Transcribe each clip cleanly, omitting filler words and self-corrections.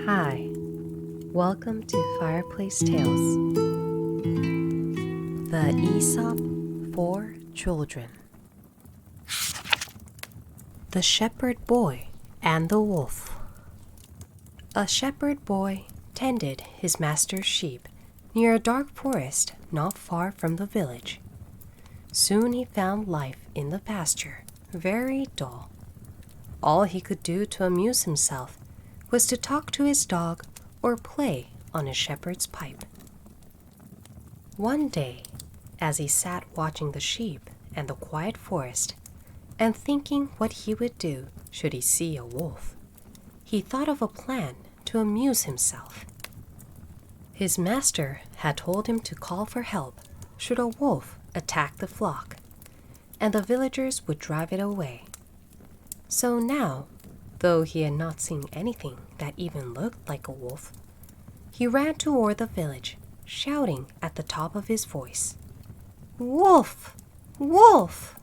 Hi, welcome to Fireplace Tales, the Aesop for Children. The Shepherd Boy and the Wolf. A shepherd boy tended his master's sheep near a dark forest not far from the village. Soon he found life in the pasture very dull. All he could do to amuse himself was to talk to his dog or play on a shepherd's pipe. One day, as he sat watching the sheep and the quiet forest, and thinking what he would do should he see a wolf, he thought of a plan to amuse himself. His master had told him to call for help should a wolf attack the flock, and the villagers would drive it away. So now, though he had not seen anything that even looked like a wolf, he ran toward the village, shouting at the top of his voice, "Wolf! Wolf!"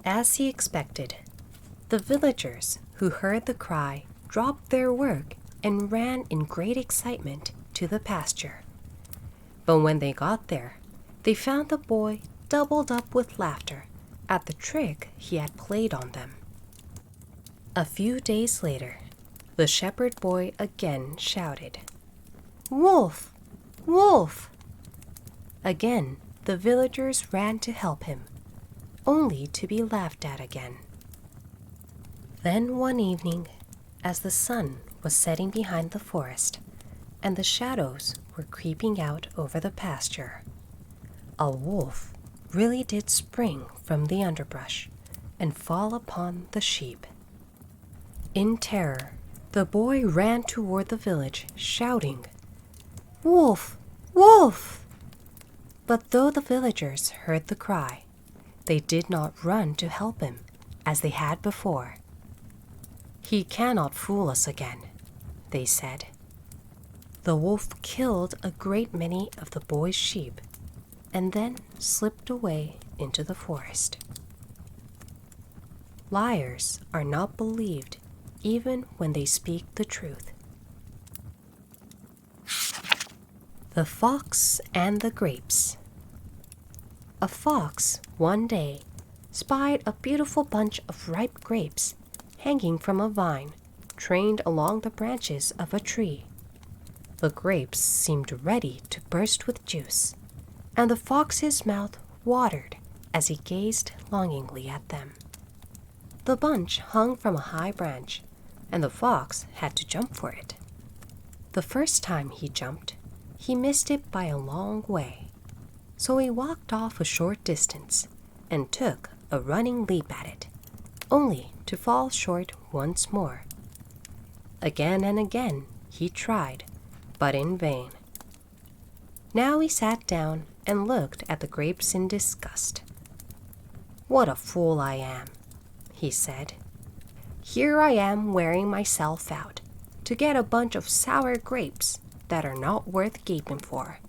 As he expected, the villagers who heard the cry dropped their work and ran in great excitement to the pasture. But when they got there, they found the boy doubled up with laughter at the trick he had played on them. A few days later, the shepherd boy again shouted, "Wolf! Wolf!" Again, the villagers ran to help him, only to be laughed at again. Then one evening, as the sun was setting behind the forest, and the shadows were creeping out over the pasture, a wolf really did spring from the underbrush and fall upon the sheep. In terror, the boy ran toward the village, shouting, "Wolf! Wolf!" But though the villagers heard the cry, they did not run to help him as they had before. "He cannot fool us again," they said. The wolf killed a great many of the boy's sheep and then slipped away into the forest. Liars are not believed even when they speak the truth. The Fox and the Grapes. A fox one day spied a beautiful bunch of ripe grapes hanging from a vine trained along the branches of a tree. The grapes seemed ready to burst with juice, and the fox's mouth watered as he gazed longingly at them. The bunch hung from a high branch, and the fox had to jump for it. The first time he jumped, he missed it by a long way, so he walked off a short distance and took a running leap at it, only to fall short once more. Again and again he tried, but in vain. Now he sat down and looked at the grapes in disgust. "What a fool I am," he said. "Here I am wearing myself out to get a bunch of sour grapes that are not worth gaping for."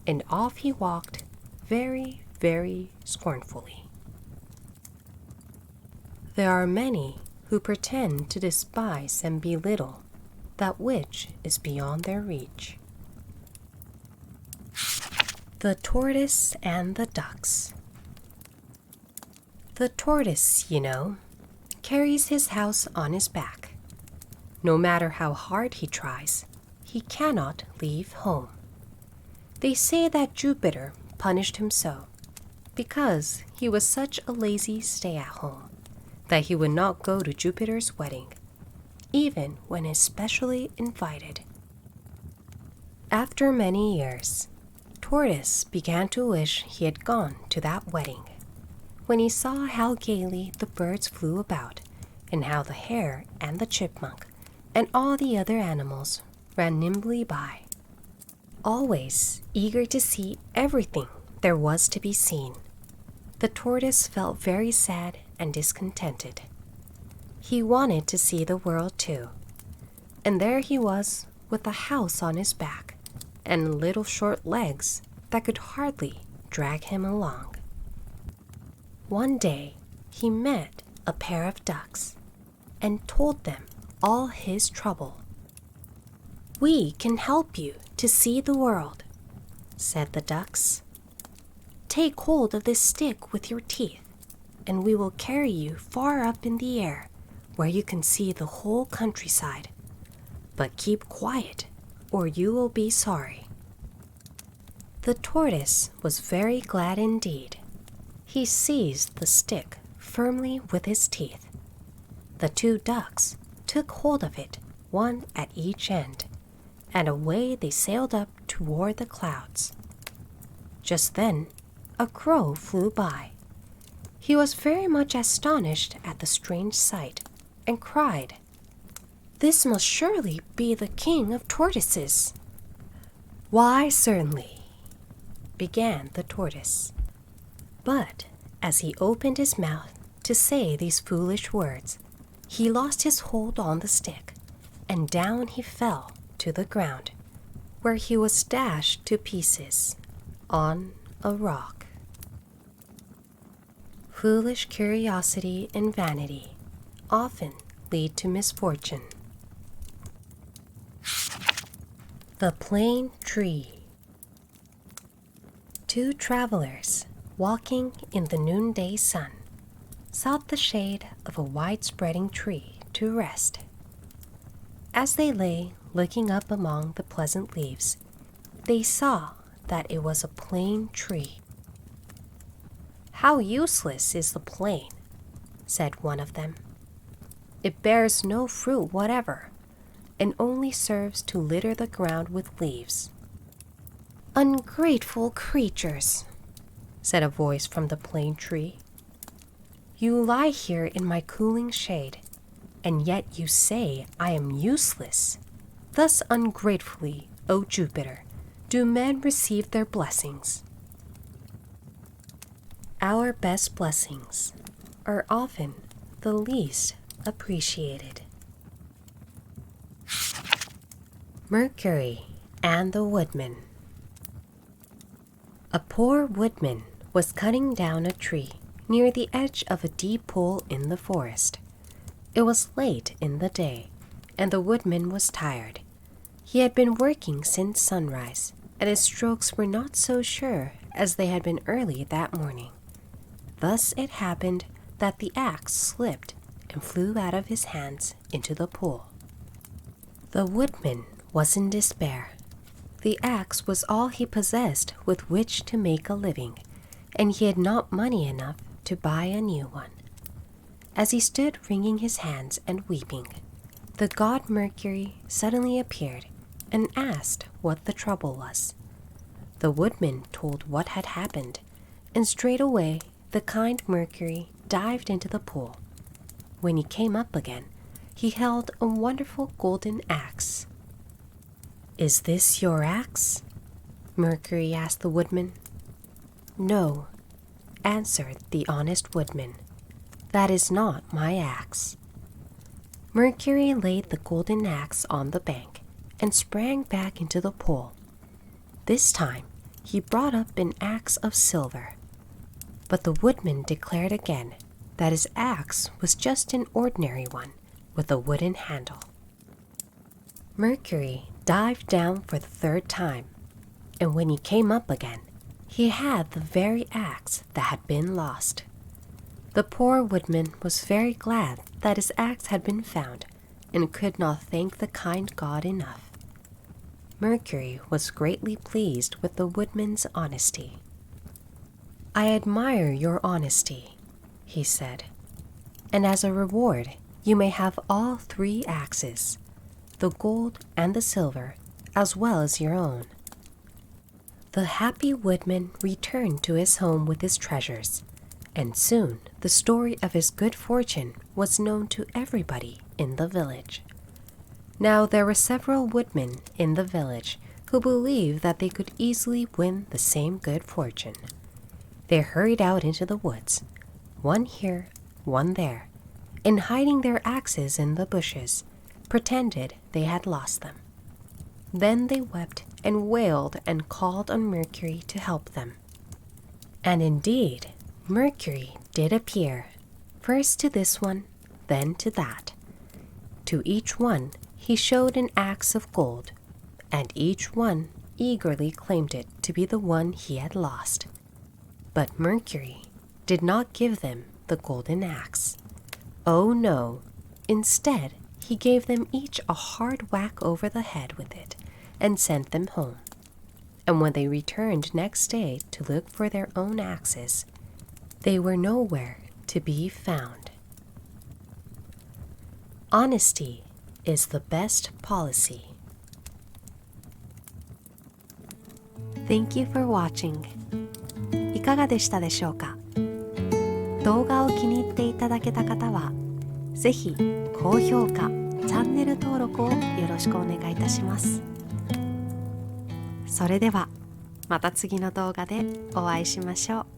And off he walked very, very scornfully. There are many who pretend to despise and belittle that which is beyond their reach. The Tortoise and the Ducks. The tortoise, you know, carries his house on his back. No matter how hard he tries, he cannot leave home. They say that Jupiter punished him so, because he was such a lazy stay-at-home, that he would not go to Jupiter's wedding, even when especially invited. After many years, Tortoise began to wish he had gone to that wedding, when he saw how gaily the birds flew about, and how the hare and the chipmunk and all the other animals ran nimbly by, always eager to see everything there was to be seen. The tortoise felt very sad and discontented. He wanted to see the world too, and there he was with a house on his back and little short legs that could hardly drag him along. One day he met a pair of ducks and told them all his trouble "We can help you to see the world," said the ducks. "Take hold of this stick with your teeth, and we will carry you far up in the air where you can see the whole countryside. But keep quiet, or you will be sorry." The tortoise was very glad indeed. He seized the stick firmly with his teeth. The two ducks took hold of it, one at each end, and away they sailed up toward the clouds. Just then, a crow flew by. He was very much astonished at the strange sight, and cried, "This must surely be the king of tortoises." "Why, certainly," began the tortoise. But as he opened his mouth to say these foolish words, he lost his hold on the stick, and down he fell to the ground, where he was dashed to pieces on a rock. Foolish curiosity and vanity often lead to misfortune. The Plane Tree. Two travelers, walking in the noonday sun, sought the shade of a wide-spreading tree to rest. As they lay looking up among the pleasant leaves, they saw that it was a plane tree. "How useless is the plane," said one of them. "It bears no fruit whatever, and only serves to litter the ground with leaves." "Ungrateful creatures," said a voice from the plane tree. "You lie here in my cooling shade, and yet you say I am useless. Thus ungratefully, O Jupiter, do men receive their blessings." Our best blessings are often the least appreciated. Mercury and the Woodman. A poor woodman was cutting down a tree near the edge of a deep pool in the forest. It was late in the day, and the woodman was tired. He had been working since sunrise, and his strokes were not so sure as they had been early that morning. Thus it happened that the axe slipped and flew out of his hands into the pool. The woodman was in despair. The axe was all he possessed with which to make a living, and he had not money enough to buy a new one. As he stood wringing his hands and weeping, the god Mercury suddenly appeared and asked what the trouble was. The woodman told what had happened, and straightway the kind Mercury dived into the pool. When he came up again, he held a wonderful golden axe. "Is this your axe?" Mercury asked the woodman. "No," answered the honest woodman. "That is not my axe." Mercury laid the golden axe on the bank and sprang back into the pool. This time he brought up an axe of silver. But the woodman declared again that his axe was just an ordinary one with a wooden handle. Mercury dived down for the third time, and when he came up again, he had the very axe that had been lost. The poor woodman was very glad that his axe had been found, and could not thank the kind god enough. Mercury was greatly pleased with the woodman's honesty. "I admire your honesty," he said, "and as a reward you may have all 3 axes, the gold and the silver, as well as your own." The happy woodman returned to his home with his treasures, and soon the story of his good fortune was known to everybody in the village. Now there were several woodmen in the village who believed that they could easily win the same good fortune. They hurried out into the woods, one here, one there, and hiding their axes in the bushes, pretended they had lost them. Then they wept and wailed and called on Mercury to help them. And indeed, Mercury did appear, first to this one, then to that. To each one he showed an axe of gold, and each one eagerly claimed it to be the one he had lost. But Mercury did not give them the golden axe. Oh no, instead he gave them each a hard whack over the head with it and sent them home. And when they returned next day to look for their own axes, they were nowhere to be found. Honesty is the best policy. Thank you for watching. いかがでしたでしょうか？動画を気に入っていただけた方は、ぜひ高評価、チャンネル登録をよろしくお願いいたします。それではまた次の動画でお会いしましょう。